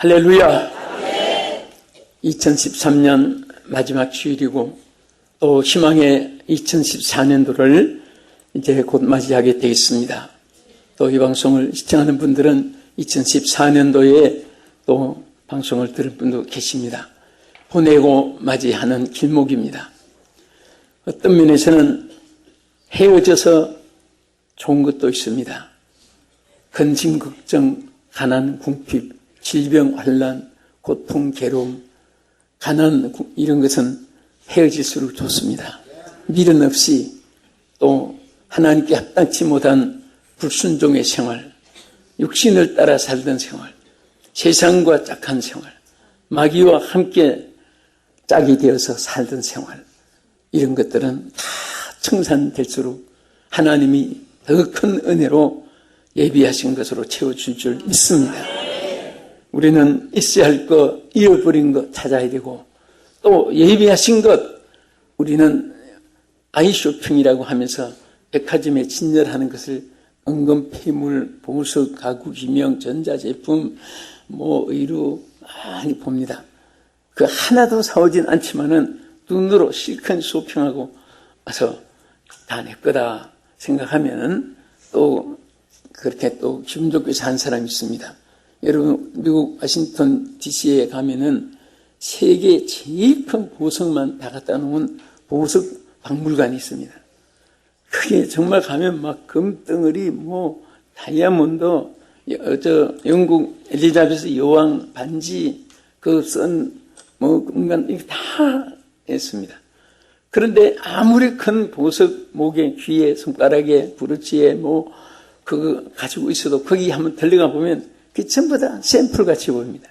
할렐루야. 2013년 마지막 주일이고 또 희망의 2014년도를 이제 곧 맞이하게 되겠습니다. 또 이 방송을 시청하는 분들은 2014년도에 또 방송을 들을 분도 계십니다. 보내고 맞이하는 길목입니다. 어떤 면에서는 헤어져서 좋은 것도 있습니다. 근심, 걱정, 가난, 궁핍, 질병, 환난, 고통, 괴로움, 가난 이런 것은 헤어질수록 좋습니다. 미련 없이 또 하나님께 합당치 못한 불순종의 생활, 육신을 따라 살던 생활, 세상과 짝한 생활, 마귀와 함께 짝이 되어서 살던 생활, 이런 것들은 다 청산될수록 하나님이 더 큰 은혜로 예비하신 것으로 채워줄 줄 믿습니다. 우리는 있어야 할 것, 잃어버린 것 찾아야 되고 또 예비하신 것, 우리는 아이쇼핑이라고 하면서 백화점에 진열하는 것을 은근 폐물, 보석, 가구, 기명, 전자제품, 의류 많이 봅니다. 그 하나도 사오진 않지만은 눈으로 실컷 쇼핑하고 와서 다 내 거다 생각하면은 또 그렇게 또 기분 좋게 사는 사람이 있습니다. 여러분, 미국 워싱턴 DC에 가면은 세계 제일 큰 보석만 다 갖다 놓은 보석 박물관이 있습니다. 그게 정말 가면 막 금덩어리, 다이아몬드, 영국 엘리자베스 여왕 반지, 이게 다 했습니다. 그런데 아무리 큰 보석, 목에, 귀에, 손가락에, 브로치에, 그거 가지고 있어도 거기 한번 들어가 보면 그게 전부 다 샘플 같이 보입니다.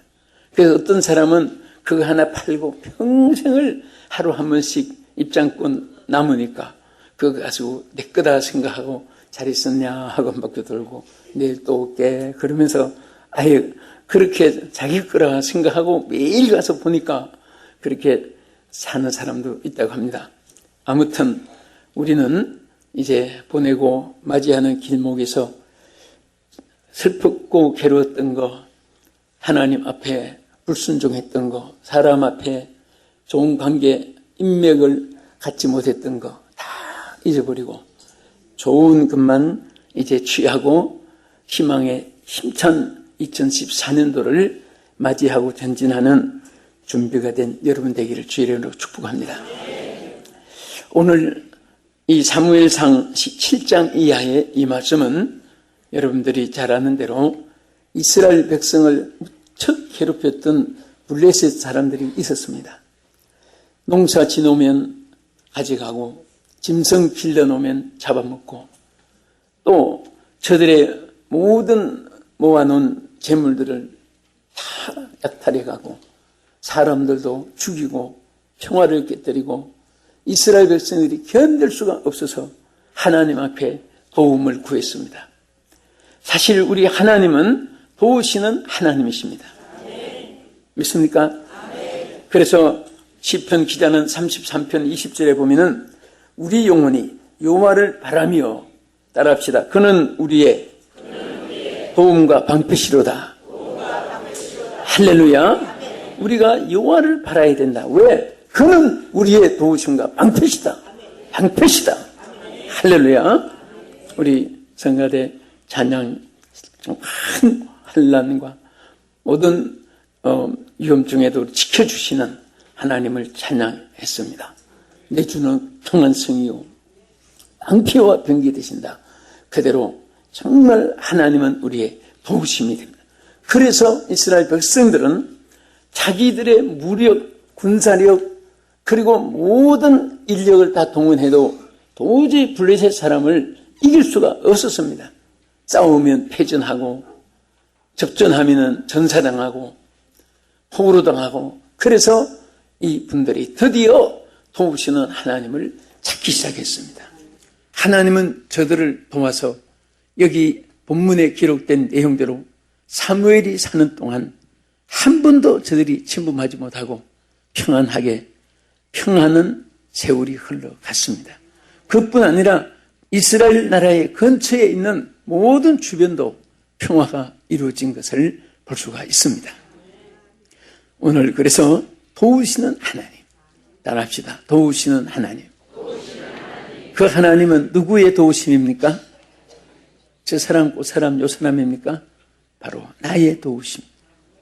그래서 어떤 사람은 그거 하나 팔고 평생을 하루 한 번씩 입장권 남으니까 그거 가지고 내 거다 생각하고 잘 있었냐 하고 한 바퀴 돌고 내일 또 올게 그러면서 아예 그렇게 자기 거라 생각하고 매일 가서 보니까 그렇게 사는 사람도 있다고 합니다. 아무튼 우리는 이제 보내고 맞이하는 길목에서 슬펐고 괴로웠던 거, 하나님 앞에 불순종했던 거, 사람 앞에 좋은 관계, 인맥을 갖지 못했던 거 다 잊어버리고 좋은 것만 이제 취하고 희망의 힘찬 2014년도를 맞이하고 전진하는 준비가 된 여러분 되기를 주의 이름으로 축복합니다. 오늘 이 사무엘상 7장 이하의 이 말씀은 여러분들이 잘 아는 대로 이스라엘 백성을 무척 괴롭혔던 블레셋 사람들이 있었습니다. 농사 지놓으면 가져가고 짐승 길러놓으면 잡아먹고 또 저들의 모든 모아놓은 재물들을 다 약탈해가고 사람들도 죽이고 평화를 깨뜨리고 이스라엘 백성들이 견딜 수가 없어서 하나님 앞에 도움을 구했습니다. 사실 우리 하나님은 도우시는 하나님이십니다. 믿습니까? 그래서 시편 기자는 33편 20절에 보면은 우리 영혼이 여호와를 바라며 따라합시다. 그는 우리의 도움과 방패시로다. 할렐루야. 우리가 여호와를 바라야 된다. 왜? 그는 우리의 도우심과 방패시다. 방패시다. 할렐루야. 우리 성가대 찬양 큰 환난과 모든 위험 중에도 지켜주시는 하나님을 찬양했습니다. 내 주는 평안성이요 방패와 병기 되신다. 그대로 정말 하나님은 우리의 도우심이 됩니다. 그래서 이스라엘 백성들은 자기들의 무력, 군사력 그리고 모든 인력을 다 동원해도 도저히 블레셋 사람을 이길 수가 없었습니다. 싸우면 패전하고 접전하면 전사당하고 포로로 당하고 그래서 이 분들이 드디어 도우시는 하나님을 찾기 시작했습니다. 하나님은 저들을 도와서 여기 본문에 기록된 내용대로 사무엘이 사는 동안 한 번도 저들이 침범하지 못하고 평안하게 평안한 세월이 흘러갔습니다. 그뿐 아니라 이스라엘 나라의 근처에 있는 모든 주변도 평화가 이루어진 것을 볼 수가 있습니다. 오늘 그래서 도우시는 하나님. 따라합시다. 도우시는 하나님. 그 하나님은 누구의 도우심입니까? 저 사람, 그 사람, 요 사람입니까? 바로 나의 도우심.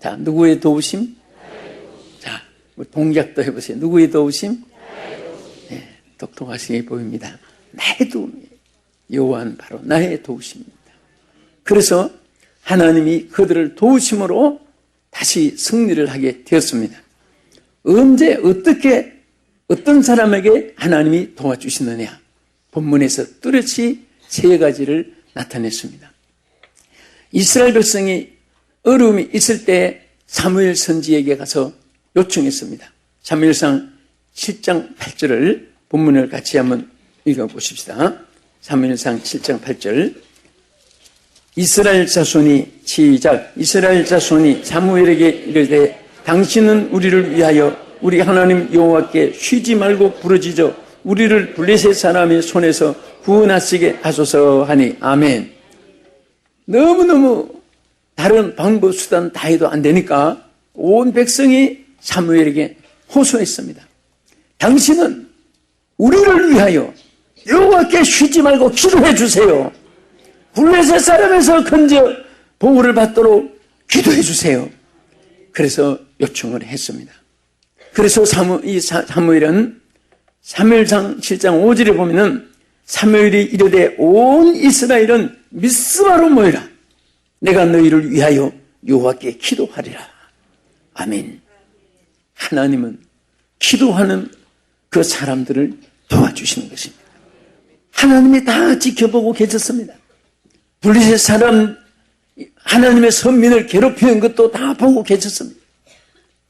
자, 누구의 도우심? 자, 동작도 해보세요. 누구의 도우심? 네, 똑똑하시게 보입니다. 나의 도움이에요. 여호와는 바로 나의 도우심입니다. 그래서 하나님이 그들을 도우심으로 다시 승리를 하게 되었습니다. 언제 어떻게 어떤 사람에게 하나님이 도와주시느냐? 본문에서 뚜렷이 세 가지를 나타냈습니다. 이스라엘 백성이 어려움이 있을 때 사무엘 선지에게 가서 요청했습니다. 사무엘상 7장 8절을 본문을 같이 한번 읽어보십시다. 사무엘상 7장 8절. 이스라엘 자손이 시작. 이스라엘 자손이 사무엘에게 이르되 당신은 우리를 위하여 우리 하나님 여호와께 쉬지 말고 부르짖어 우리를 블레셋 사람의 손에서 구원하시게 하소서 하니 아멘. 너무너무 다른 방법 수단 다 해도 안 되니까 온 백성이 사무엘에게 호소했습니다. 당신은 우리를 위하여 여호와께 쉬지 말고 기도해 주세요. 블레셋 사람에서 건져 보호를 받도록 기도해 주세요. 그래서 요청을 했습니다. 그래서 사무엘은 사무엘상 7장 5절에 보면은 사무엘이 이르되 온 이스라엘은 미스바로 모이라. 내가 너희를 위하여 여호와께 기도하리라. 아멘. 하나님은 기도하는 그 사람들을 도와주시는 것입니다. 하나님이 다 지켜보고 계셨습니다. 블레셋 사람 하나님의 선민을 괴롭히는 것도 다 보고 계셨습니다.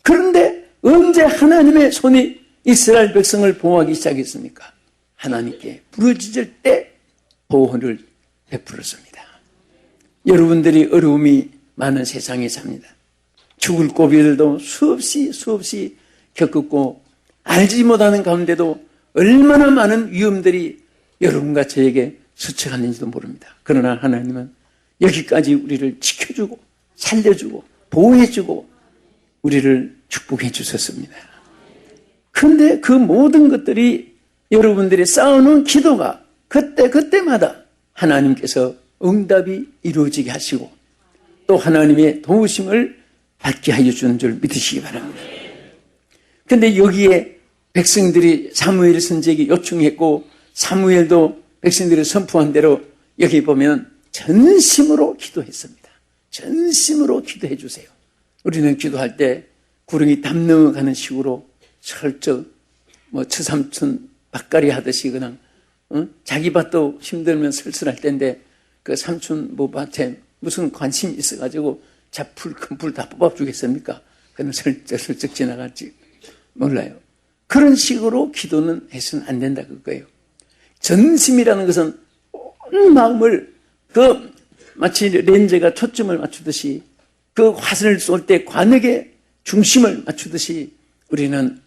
그런데 언제 하나님의 손이 이스라엘 백성을 보호하기 시작했습니까? 하나님께 부르짖을 때 보호를 베풀었습니다. 여러분들이 어려움이 많은 세상에 삽니다. 죽을 고비들도 수없이 겪었고 알지 못하는 가운데도 얼마나 많은 위험들이 여러분과 저에게 스쳐갔는지도 모릅니다. 그러나 하나님은 여기까지 우리를 지켜주고 살려주고 보호해주고 우리를 축복해 주셨습니다. 그런데 그 모든 것들이 여러분들이 쌓아놓은 기도가 그때마다 하나님께서 응답이 이루어지게 하시고 또 하나님의 도우심을 받게 하여 주는 줄 믿으시기 바랍니다. 그런데 여기에 백성들이 사무엘 선지에게 요청했고 사무엘도 백성들이 선포한 대로 여기 보면 전심으로 기도했습니다. 전심으로 기도해 주세요. 우리는 기도할 때 구렁이 담 넘어가는 식으로 철저 처삼촌 밭갈이 하듯이 그냥 자기 밭도 힘들면 슬슬할 때인데 그 삼촌 밭에 무슨 관심이 있어가지고 큰 풀 다 뽑아주겠습니까? 그냥 슬쩍 지나갈지 몰라요. 그런 식으로 기도는 해서는 안 된다 그거예요. 전심이라는 것은 온 마음을 마치 렌즈가 초점을 맞추듯이 그 화살을 쏠 때 관역에 중심을 맞추듯이 우리는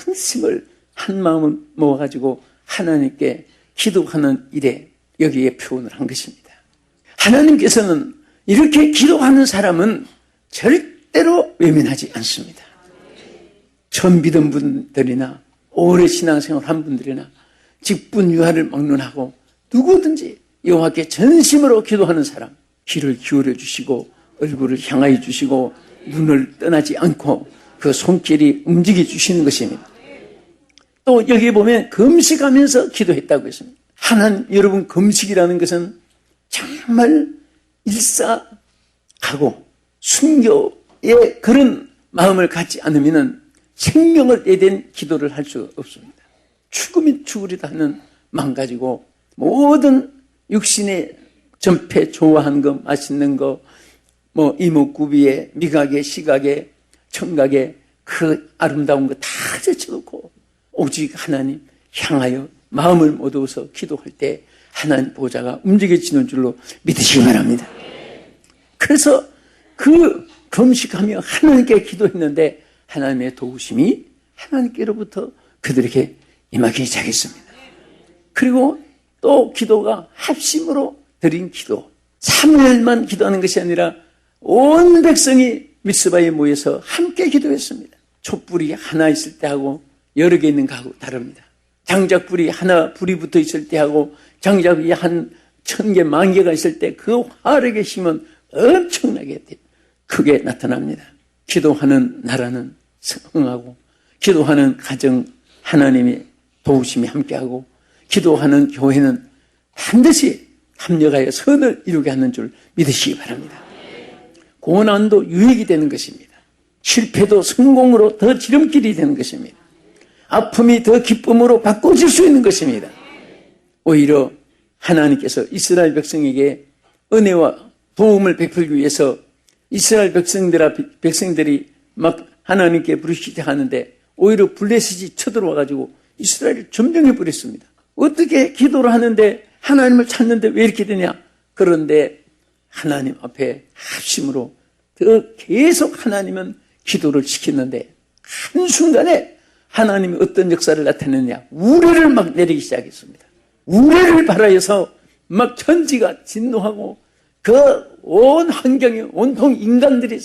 전심을 한 마음을 모아가지고 하나님께 기도하는 일에 여기에 표현을 한 것입니다. 하나님께서는 이렇게 기도하는 사람은 절대로 외면하지 않습니다. 처음 믿은 분들이나 오래 신앙생활 한 분들이나 직분 유하를 막론하고 누구든지 여호와께 전심으로 기도하는 사람 귀를 기울여 주시고 얼굴을 향하여 주시고 눈을 떠나지 않고 그 손길이 움직여 주시는 것입니다. 또 여기 보면 금식하면서 기도했다고 했습니다. 여러분 금식이라는 것은 정말 일사하고 순교의 그런 마음을 갖지 않으면 생명을 내댄 기도를 할 수 없습니다. 죽으면 죽으리다 하는 마음 가지고 모든 육신의 전폐 좋아하는 거 맛있는 거 이목구비에 미각에 시각에 청각에 그 아름다운 거 다 제쳐놓고 오직 하나님 향하여 마음을 모두어서 기도할 때 하나님 보좌가 움직여지는 줄로 믿으시기 바랍니다. 그래서 그 금식하며 하나님께 기도했는데 하나님의 도우심이 하나님께로부터 그들에게 임하기 시작했습니다. 그리고 또 기도가 합심으로 드린 기도, 사무엘만 기도하는 것이 아니라 온 백성이 미스바에 모여서 함께 기도했습니다. 촛불이 하나 있을 때하고 여러 개 있는 거하고 다릅니다. 장작불이 하나 불이 붙어 있을 때하고 장작이 한 1000개, 10,000개가 있을 때 그 화력의 힘은 엄청나게 크게 나타납니다. 기도하는 나라는 성하고, 기도하는 가정 하나님의 도우심이 함께하고, 기도하는 교회는 반드시 합력하여 선을 이루게 하는 줄 믿으시기 바랍니다. 고난도 유익이 되는 것입니다. 실패도 성공으로 더 지름길이 되는 것입니다. 아픔이 더 기쁨으로 바꿔질 수 있는 것입니다. 오히려 하나님께서 이스라엘 백성에게 은혜와 도움을 베풀기 위해서 이스라엘 백성들이 막 하나님께 부르시지 하는데 오히려 블레셋이 쳐들어와가지고 이스라엘을 점령해 버렸습니다. 어떻게 기도를 하는데 하나님을 찾는데 왜 이렇게 되냐? 그런데 하나님 앞에 합심으로 더 계속 하나님은 기도를 시키는데 한순간에 하나님이 어떤 역사를 나타내느냐? 우레를 막 내리기 시작했습니다. 우레를 발하여서 막 천지가 진노하고 그 온 환경이 온통 인간들이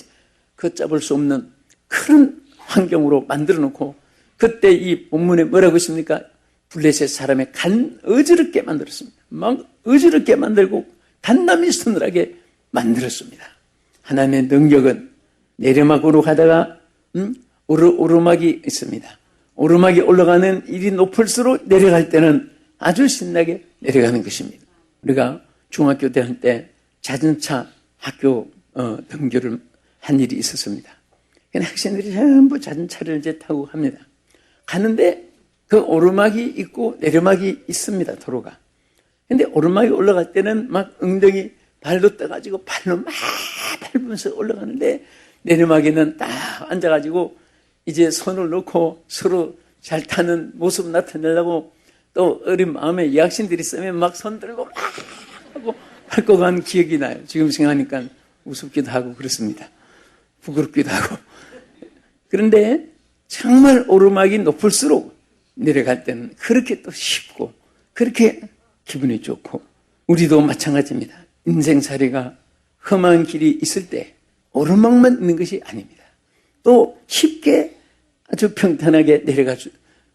걷잡을 수 없는 그런 환경으로 만들어 놓고 그때 이 본문에 뭐라고 있습니까? 블레셋 사람의 간 어지럽게 만들었습니다. 막 어지럽게 만들고 간남이 서늘하게 만들었습니다. 하나님의 능력은 내리막으로 가다가 오르막이 있습니다. 오르막이 올라가는 일이 높을수록 내려갈 때는 아주 신나게 내려가는 것입니다. 우리가 중학교 다닐 때 자전차 학교 등교를 한 일이 있었습니다. 학생들이 전부 자전차를 이제 타고 합니다. 가는데 그 오르막이 있고 내리막이 있습니다. 도로가. 근데 오르막이 올라갈 때는 막 엉덩이 발로 떠가지고 발로 막 밟으면서 올라가는데 내리막에는 딱 앉아가지고 이제 손을 놓고 서로 잘 타는 모습 나타내려고 또 어린 마음에 이 학생들이 있으면 막 손 들고 막 하고 밟고 간 기억이 나요. 지금 생각하니까 우습기도 하고 그렇습니다. 부끄럽기도 하고. 그런데 정말 오르막이 높을수록 내려갈 때는 그렇게 또 쉽고 그렇게 기분이 좋고 우리도 마찬가지입니다. 인생살이가 험한 길이 있을 때 오르막만 있는 것이 아닙니다. 또 쉽게 아주 평탄하게 내려갈 수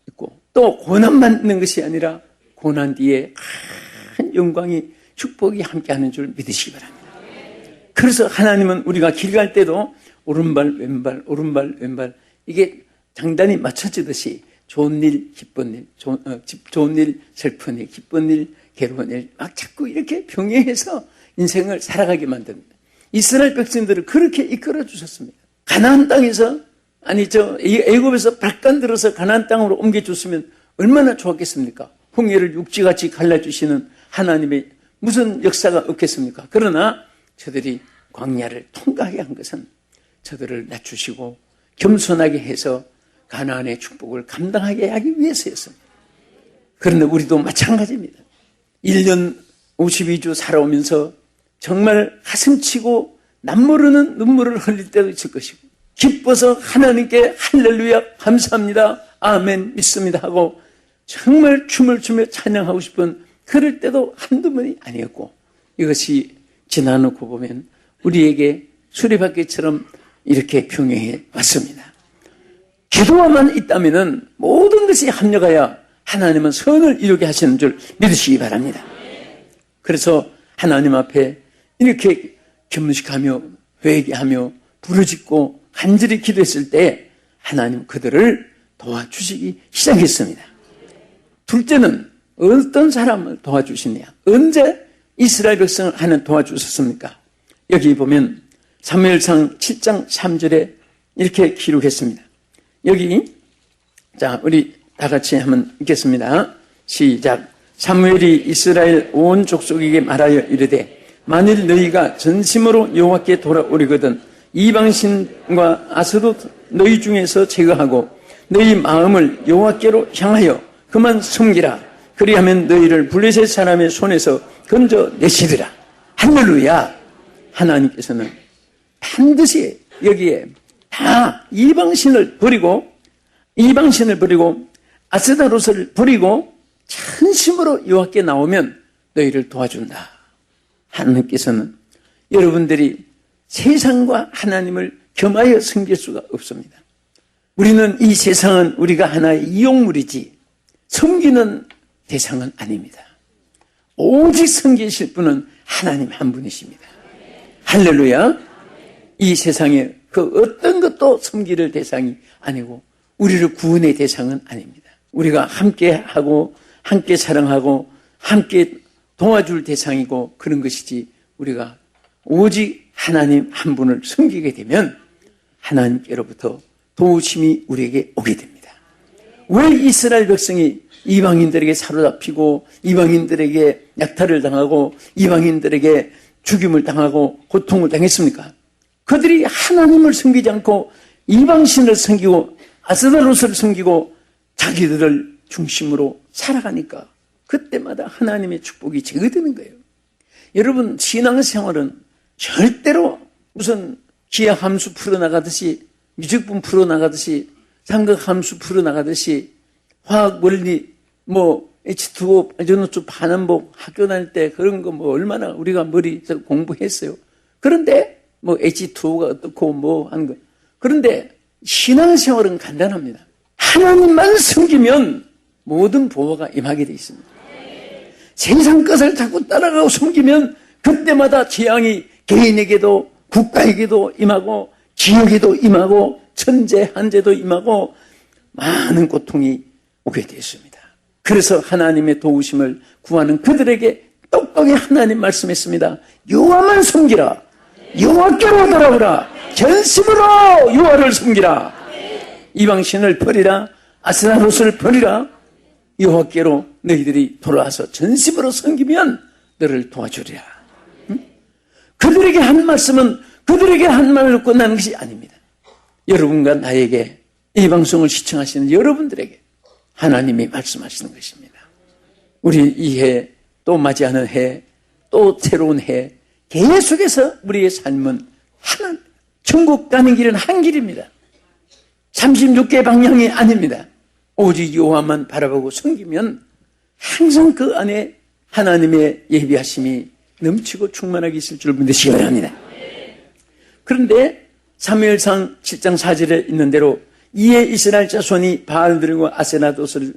있고 또 고난만 있는 것이 아니라 고난 뒤에 큰 영광이 축복이 함께하는 줄 믿으시기 바랍니다. 그래서 하나님은 우리가 길 갈 때도 오른발 왼발 오른발 왼발 이게 장단이 맞춰지듯이 좋은 일 기쁜 일 좋은 일 슬픈 일 기쁜 일 괴로운 일 막 자꾸 이렇게 병행해서 인생을 살아가게 만듭니다. 이스라엘 백성들을 그렇게 이끌어 주셨습니다. 가나안 땅에서 애굽에서 발간 들어서 가나안 땅으로 옮겨줬으면 얼마나 좋았겠습니까? 홍해를 육지같이 갈라주시는 하나님의 무슨 역사가 없겠습니까? 그러나 저들이 광야를 통과하게 한 것은 저들을 낮추시고 겸손하게 해서 가나안의 축복을 감당하게 하기 위해서였습니다. 그런데 우리도 마찬가지입니다. 1년 52주 살아오면서 정말 가슴치고 남모르는 눈물을 흘릴 때도 있을 것이고 기뻐서 하나님께 할렐루야 감사합니다 아멘 믿습니다 하고 정말 춤을 추며 찬양하고 싶은 그럴 때도 한두 번이 아니었고 이것이 지나놓고 보면 우리에게 수레바퀴처럼 이렇게 병행해 왔습니다. 기도만 있다면 모든 것이 합력하여 하나님은 선을 이루게 하시는 줄 믿으시기 바랍니다. 그래서 하나님 앞에 이렇게 겸식하며 회개하며 부르짖고 간절히 기도했을 때 하나님 그들을 도와주시기 시작했습니다. 둘째는 어떤 사람을 도와주시냐? 언제 이스라엘 백성을 하나님 도와주셨습니까? 여기 보면 사무엘상 7장 3절에 이렇게 기록했습니다. 여기 자 우리 다 같이 한번 읽겠습니다. 시작. 사무엘이 이스라엘 온 족속에게 말하여 이르되 만일 너희가 전심으로 여호와께 돌아오리거든 이방신과 아스돗 너희 중에서 제거하고 너희 마음을 여호와께로 향하여 그만 섬기라. 그리하면 너희를 블레셋 사람의 손에서 건져내시리라. 할렐루야. 하나님께서는 반드시 여기에 다 이방신을 버리고 아스다롯을 버리고 전심으로 여호와께 나오면 너희를 도와준다. 하나님께서는 여러분들이 세상과 하나님을 겸하여 섬길 수가 없습니다. 우리는 이 세상은 우리가 하나의 이용물이지 섬기는 대상은 아닙니다. 오직 섬기실 분은 하나님 한 분이십니다. 할렐루야. 이 세상에 그 어떤 것도 섬기를 대상이 아니고 우리를 구원의 대상은 아닙니다. 우리가 함께 하고 함께 사랑하고 함께 도와줄 대상이고 그런 것이지 우리가 오직 하나님 한 분을 섬기게 되면 하나님께로부터 도우심이 우리에게 오게 됩니다. 왜 이스라엘 백성이 이방인들에게 사로잡히고 이방인들에게 약탈을 당하고 이방인들에게 죽임을 당하고 고통을 당했습니까? 그들이 하나님을 섬기지 않고 이방신을 섬기고 아스다롯을 섬기고 자기들을 중심으로 살아가니까 그때마다 하나님의 축복이 제거되는 거예요. 여러분, 신앙생활은 절대로 무슨 기하함수 풀어나가듯이 미적분 풀어나가듯이 삼각함수 풀어나가듯이 화학 원리 H2O 전원수 반환복 학교 다닐 때 그런 거 얼마나 우리가 머리에서 공부했어요. 그런데 H2O가 어떻고 하는 거. 그런데 신앙생활은 간단합니다. 하나님만 섬기면 모든 보호가 임하게 되어 있습니다. 세상 것을 자꾸 따라가고 섬기면 그때마다 재앙이 개인에게도 국가에게도 임하고 지역에도 임하고 천재 한재도 임하고 많은 고통이 오게 되었습니다. 그래서 하나님의 도우심을 구하는 그들에게 똑똑히 하나님 말씀했습니다. 여호와만 섬기라. 여호와께로 돌아오라. 전심으로 여호와를 섬기라. 이방신을 버리라. 아스나롯을 버리라. 여호와께로 너희들이 돌아와서 전심으로 섬기면 너를 도와주리라. 응? 그들에게 한 말씀은 그들에게 한 말로 끝나는 것이 아닙니다. 여러분과 나에게 이 방송을 시청하시는 여러분들에게 하나님이 말씀하시는 것입니다. 우리 이 해, 또 맞이하는 해, 또 새로운 해, 계속해서 우리의 삶은 하나, 천국 가는 길은 한 길입니다. 36개 방향이 아닙니다. 오직 여호와만 바라보고 섬기면 항상 그 안에 하나님의 예비하심이 넘치고 충만하게 있을 줄 믿으시기 바랍니다. 그런데 사무엘상 7장 4절에 있는 대로 이에 이스라엘 자손이 바알들과 아세나돗을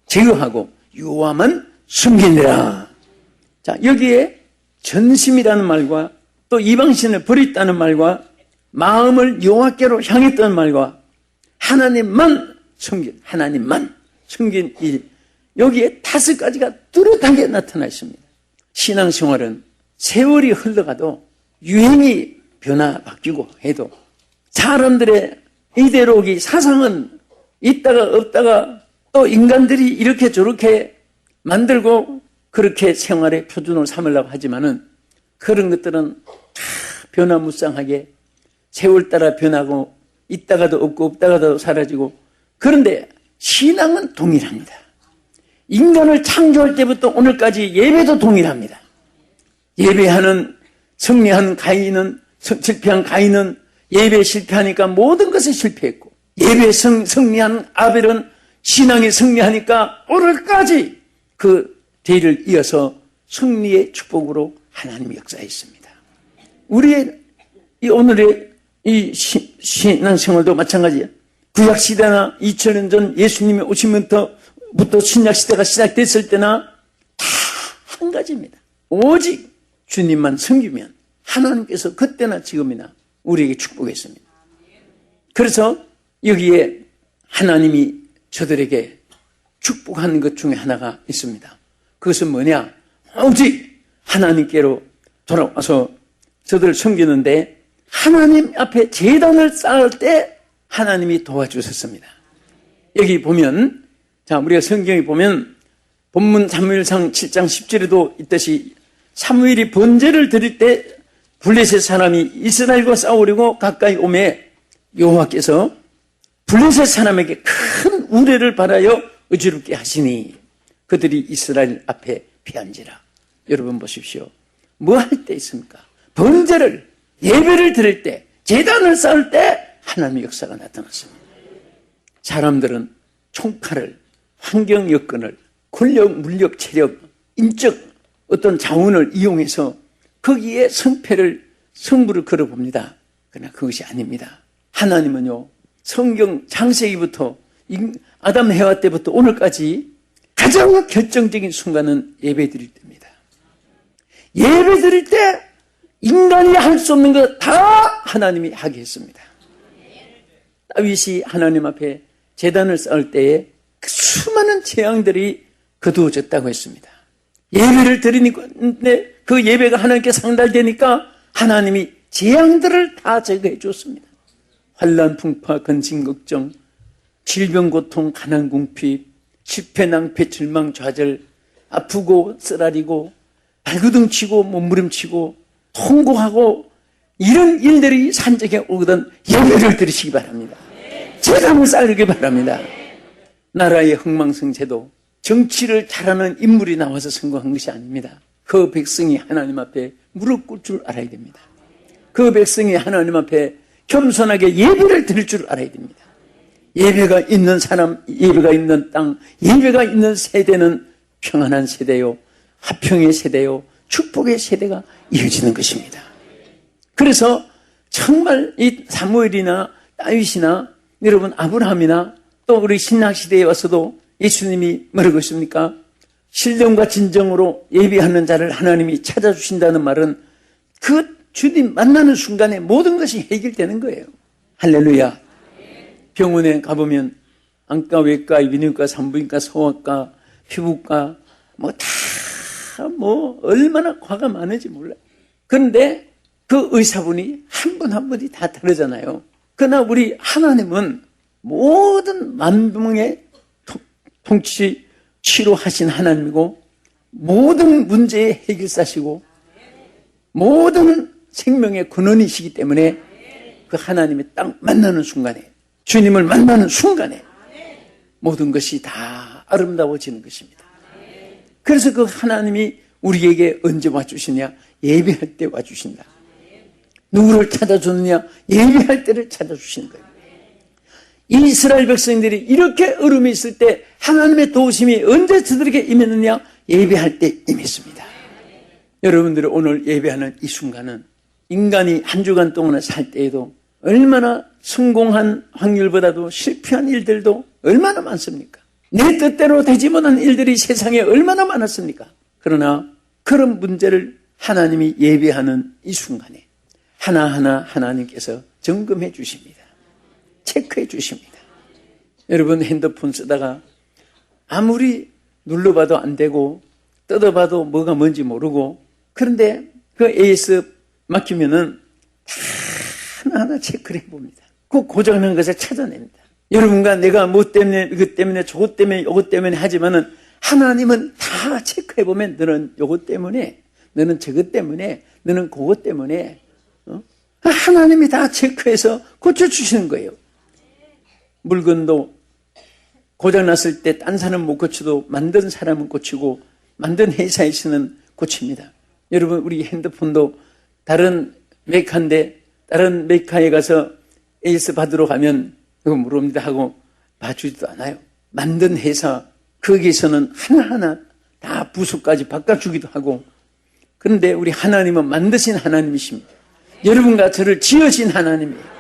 제거하고 여호와만 섬기니라. 자, 여기에 전심이라는 말과 또 이방신을 버렸다는 말과 마음을 여호와께로 향했던 말과 하나님만 섬긴 일, 여기에 5가지가 뚜렷하게 나타나 있습니다. 신앙생활은 세월이 흘러가도 유행이 바뀌고 해도 사람들의 이데올로기 사상은 있다가 없다가 또 인간들이 이렇게 저렇게 만들고 그렇게 생활의 표준으로 삼으려고 하지만은 그런 것들은 다 변화무쌍하게 세월 따라 변하고 있다가도 없고 없다가도 사라지고, 그런데 신앙은 동일합니다. 인간을 창조할 때부터 오늘까지 예배도 동일합니다. 예배하는 승리한 가인은 실패한 가인은 예배에 실패하니까 모든 것에 실패했고, 예배에 승리한 아벨은 신앙에 승리하니까 오늘까지 그 뒤를 이어서 승리의 축복으로 하나님이 역사했습니다. 우리의 오늘의 이 신앙생활도 마찬가지예요. 구약시대나 2000년 전 예수님이 오시면부터 신약시대가 시작됐을 때나 다 한 가지입니다. 오직 주님만 섬기면 하나님께서 그때나 지금이나 우리에게 축복했습니다. 그래서 여기에 하나님이 저들에게 축복한 것 중에 하나가 있습니다. 그것은 뭐냐? 오직 하나님께로 돌아와서 저들을 섬기는데 하나님 앞에 제단을 쌓을 때 하나님이 도와주셨습니다. 여기 보면, 자, 우리가 성경에 보면 본문 사무엘상 7장 10절에도 있듯이 사무엘이 번제를 드릴 때 블레셋 사람이 이스라엘과 싸우려고 가까이 오매 여호와께서 블레셋 사람에게 큰 우레를 바라여 어지럽게 하시니 그들이 이스라엘 앞에 피한지라. 여러분 보십시오. 뭐 할 때 있습니까? 번제를, 예배를 드릴 때, 제단을 쌓을 때 하나님의 역사가 나타났습니다. 사람들은 총칼을, 환경 여건을, 권력, 물력, 체력, 인적 어떤 자원을 이용해서 거기에 승부를 걸어봅니다. 그러나 그것이 아닙니다. 하나님은요, 성경 창세기부터 아담 해와 때부터 오늘까지 가장 결정적인 순간은 예배 드릴 때입니다. 예배 드릴 때 인간이 할 수 없는 것 다 하나님이 하게 했습니다. 다윗이 하나님 앞에 제단을 쌓을 때에 그 수많은 재앙들이 거두어졌다고 했습니다. 예배를 드리는데 그 예배가 하나님께 상달되니까 하나님이 재앙들을 다 제거해 줬습니다. 환난, 풍파, 근심, 걱정, 질병, 고통, 가난, 궁핍, 실패, 낭패, 절망, 좌절, 아프고 쓰라리고 발구둥치고 몸부림치고 통곡하고 이런 일들이 산적에 오거든 예배를 드리시기 바랍니다. 재단을 쌓으기 바랍니다. 나라의 흥망성쇠도 정치를 잘하는 인물이 나와서 선거한 것이 아닙니다. 그 백성이 하나님 앞에 무릎 꿇을 줄 알아야 됩니다. 그 백성이 하나님 앞에 겸손하게 예배를 드릴 줄 알아야 됩니다. 예배가 있는 사람, 예배가 있는 땅, 예배가 있는 세대는 평안한 세대요, 화평의 세대요, 축복의 세대가 이어지는 것입니다. 그래서 정말 이 사무엘이나 다윗이나 여러분 아브라함이나 또 우리 신약시대에 와서도 예수님이 뭐라고 했습니까? 신령과 진정으로 예배하는 자를 하나님이 찾아주신다는 말은 그 주님 만나는 순간에 모든 것이 해결되는 거예요. 할렐루야. 병원에 가보면 안과, 외과, 비뇨기과, 산부인과, 소아과, 피부과 얼마나 과가 많은지 몰라요. 그런데 그 의사분이 한 분 한 분이 다 다르잖아요. 그러나 우리 하나님은 모든 만병의 통치, 치료하신 하나님이고 모든 문제의 해결사시고 모든 생명의 근원이시기 때문에 그 하나님이 딱 만나는 순간에, 주님을 만나는 순간에 모든 것이 다 아름다워지는 것입니다. 그래서 그 하나님이 우리에게 언제 와주시냐? 예배할 때 와주신다. 누구를 찾아주느냐? 예배할 때를 찾아주시는 거예요. 이스라엘 백성들이 이렇게 어려움이 있을 때 하나님의 도우심이 언제 저들에게 임했느냐? 예배할 때 임했습니다. 여러분들이 오늘 예배하는 이 순간은 인간이 한 주간 동안 살 때에도 얼마나 성공한 확률보다도 실패한 일들도 얼마나 많습니까? 내 뜻대로 되지 못한 일들이 세상에 얼마나 많았습니까? 그러나 그런 문제를 하나님이 예배하는 이 순간에 하나하나 하나님께서 점검해 주십니다. 체크해 주십니다. 여러분 핸드폰 쓰다가 아무리 눌러봐도 안 되고 뜯어봐도 뭐가 뭔지 모르고 그런데 그 AS 맡기면은 다 하나하나 체크를 해봅니다. 그 고장난 것을 찾아냅니다. 여러분과 내가 뭐 때문에 이것 때문에 저것 때문에 이것 때문에 하지만은 하나님은 다 체크해보면 너는 이것 때문에 너는 저것 때문에 너는 그것 때문에 하나님이 다 체크해서 고쳐주시는 거예요. 물건도 고장났을 때 딴 사람은 못 고쳐도 만든 사람은 고치고 만든 회사에서는 고칩니다. 여러분 우리 핸드폰도 다른 메이커인데 다른 메이커에 가서 AS 받으러 가면 그거 물어봅니다 하고 봐주지도 않아요. 만든 회사 거기에서는 하나하나 다 부수까지 바꿔주기도 하고 그런데 우리 하나님은 만드신 하나님이십니다. 여러분과 저를 지으신 하나님이에요.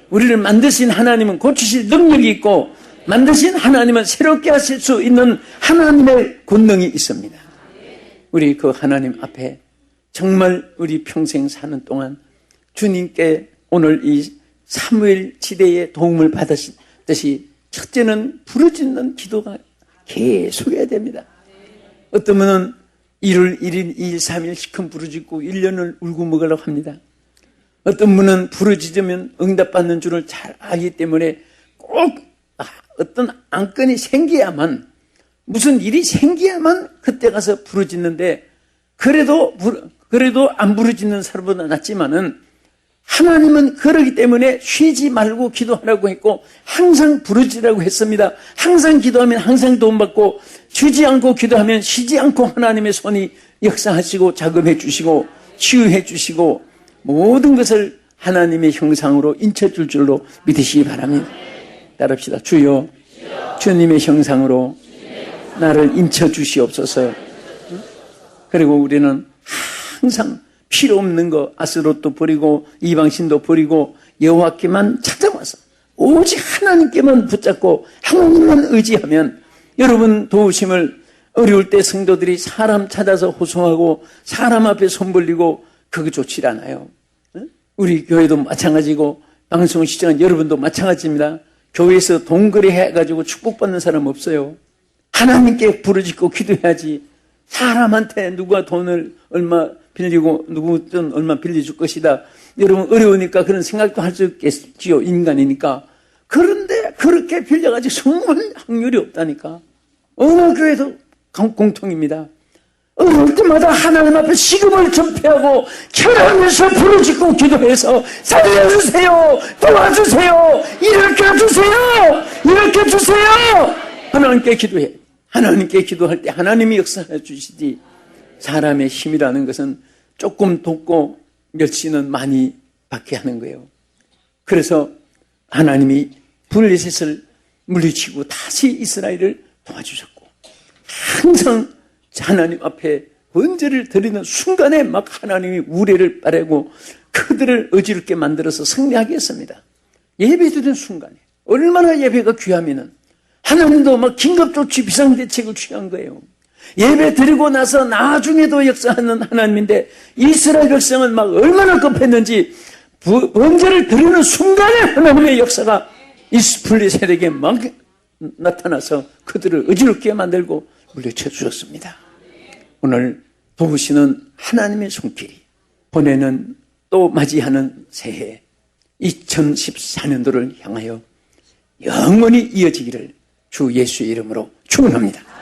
우리를 만드신 하나님은 고치실 능력이 있고 만드신 하나님은 새롭게 하실 수 있는 하나님의 권능이 있습니다. 우리 그 하나님 앞에 정말 우리 평생 사는 동안 주님께 오늘 이 사무엘 시대의 도움을 받으시듯이 첫째는 부르짖는 기도가 계속해야 됩니다. 어떤 분은 1월 1일, 2일, 3일 시큰 부르짖고 1년을 울고 먹으려고 합니다. 어떤 분은 부르짖으면 응답받는 줄을 잘 알기 때문에 꼭 어떤 안건이 생겨야만 무슨 일이 생겨야만 그때 가서 부르짖는데 그래도 안 부르짖는 사람보다 낫지만은 하나님은 그러기 때문에 쉬지 말고 기도하라고 했고 항상 부르짖으라고 했습니다. 항상 기도하면 항상 도움받고 쉬지 않고 기도하면 쉬지 않고 하나님의 손이 역사하시고 작업해 주시고 치유해 주시고 모든 것을 하나님의 형상으로 인쳐줄 줄로 믿으시기 바랍니다. 따릅시다. 주여 주님의 형상으로 나를 인쳐주시옵소서. 그리고 우리는 항상 필요 없는 거 아스롯도 버리고 이방신도 버리고 여호와께만 찾아와서 오직 하나님께만 붙잡고 하나님만 의지하면 여러분 도우심을 어려울 때 성도들이 사람 찾아서 호송하고 사람 앞에 손 벌리고 그거 좋지 않아요. 우리 교회도 마찬가지고 방송 시청한 여러분도 마찬가지입니다. 교회에서 돈 거래해가지고 축복받는 사람 없어요. 하나님께 부르짖고 기도해야지. 사람한테 누가 돈을 얼마 빌리고 누구 돈 얼마 빌려줄 것이다. 여러분 어려우니까 그런 생각도 할 수 있겠지요. 인간이니까. 그런데 그렇게 빌려가지고 정말 확률이 없다니까. 어느 교회도 공통입니다. 어려울 때마다 하나님 앞에 시금을 전폐하고 결혼해서 부르짖고 기도해서 살려주세요, 도와주세요, 일으켜주세요, 일으켜주세요. 하나님께 기도해. 하나님께 기도할 때 하나님이 역사해 주시지. 사람의 힘이라는 것은 조금 돕고 멸시는 많이 받게 하는 거예요. 그래서 하나님이 블레셋을 물리치고 다시 이스라엘을 도와주셨고 항상 하나님 앞에 번제를 드리는 순간에 막 하나님이 우레를 빠르고 그들을 어지럽게 만들어서 승리하게 했습니다. 예배 드리는 순간에 얼마나 예배가 귀하면은 하나님도 막 긴급조치 비상대책을 취한 거예요. 예배 드리고 나서 나중에도 역사하는 하나님인데 이스라엘 백성은 막 얼마나 급했는지 번제를 드리는 순간에 하나님의 역사가 블레셋에게 막 나타나서 그들을 어지럽게 만들고 물리쳐 주셨습니다. 오늘 도우시는 하나님의 손길이 보내는 또 맞이하는 새해 2014년도를 향하여 영원히 이어지기를 주 예수의 이름으로 축원합니다.